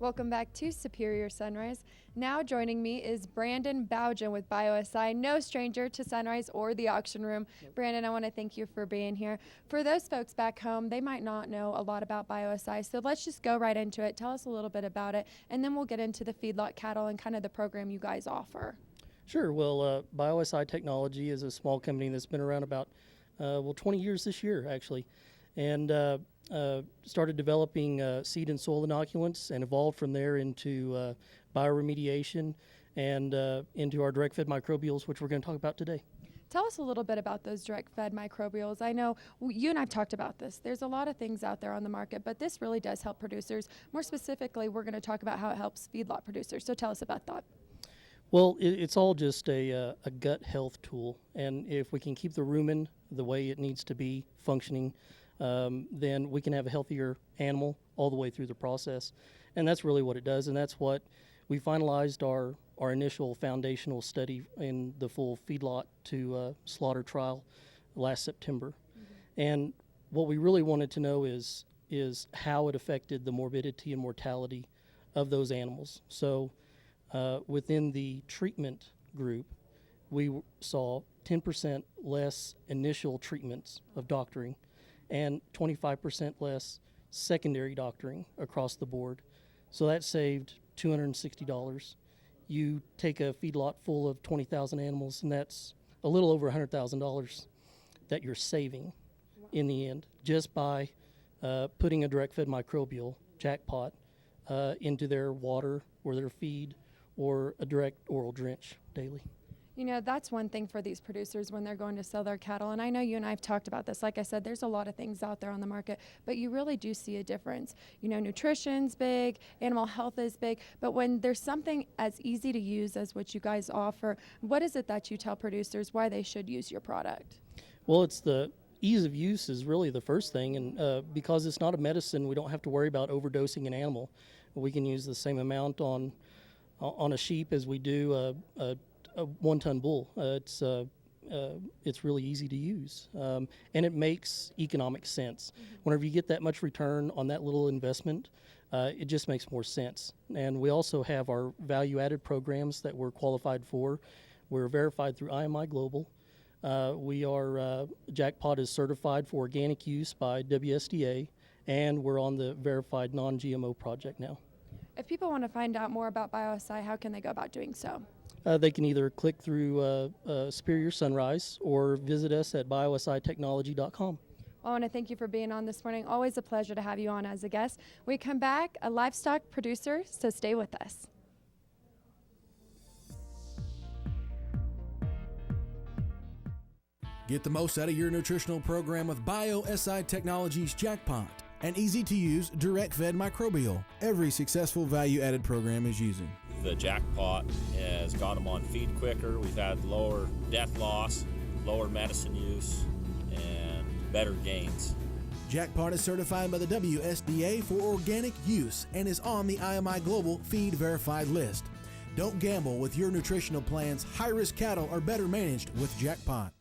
Welcome back to Superior Sunrise. Now joining me is Brandon Boughen with BioSI, no stranger to Sunrise or the auction room. Brandon, I want to thank you for being here. For those folks back home, they might not know a lot about BioSI, so let's just go right into it. Tell us a little bit about it, and then we'll get into the feedlot cattle and kind of the program you guys offer. Sure. Well, BioSI Technology is a small company that's been around about 20 years this year, actually, and started developing seed and soil inoculants and evolved from there into bioremediation and into our direct-fed microbials, which we're going to talk about today. Tell us a little bit about those direct-fed microbials. I know you and I have talked about this. There's a lot of things out there on the market, but this really does help producers. More specifically, we're going to talk about how it helps feedlot producers. So tell us about that. Well, it's all just a gut health tool, and if we can keep the rumen the way it needs to be functioning, then we can have a healthier animal all the way through the process. And that's really what it does, and that's what we finalized our initial foundational study in the full feedlot to slaughter trial last September. Mm-hmm. And what we really wanted to know is how it affected the morbidity and mortality of those animals. So within the treatment group, we saw 10% less initial treatments of doctoring and 25% less secondary doctoring across the board. So that saved $260. You take a feedlot full of 20,000 animals, and that's a little over $100,000 that you're saving in the end just by putting a direct-fed microbial jackpot into their water or their feed or a direct oral drench daily. You know, that's one thing for these producers when they're going to sell their cattle. And I know you and I have talked about this. Like I said, there's a lot of things out there on the market, but you really do see a difference. You know, nutrition's big, animal health is big, but when there's something as easy to use as what you guys offer, what is it that you tell producers why they should use your product? Well, it's the ease of use is really the first thing, and because it's not a medicine, we don't have to worry about overdosing an animal. We can use the same amount on a sheep as we do a 1-ton bull. It's really easy to use, and it makes economic sense. Mm-hmm. Whenever you get that much return on that little investment, it just makes more sense. And we also have our value-added programs that we're qualified for. We're verified through IMI Global. Jackpot is certified for organic use by WSDA, and we're on the verified non-GMO project now. If people want to find out more about BioSI, how can they go about doing so? They can either click through Superior Sunrise or visit us at biositechnology.com. I want to thank you for being on this morning. Always a pleasure to have you on as a guest. We come back, a livestock producer, so stay with us. Get the most out of your nutritional program with BioSI Technologies Jackpot, an easy-to-use, direct-fed microbial every successful value-added program is using. The jackpot has got them on feed quicker. We've had lower death loss, lower medicine use, and better gains. Jackpot is certified by the WSDA for organic use and is on the IMI Global Feed Verified list. Don't gamble with your nutritional plans. High-risk cattle are better managed with Jackpot.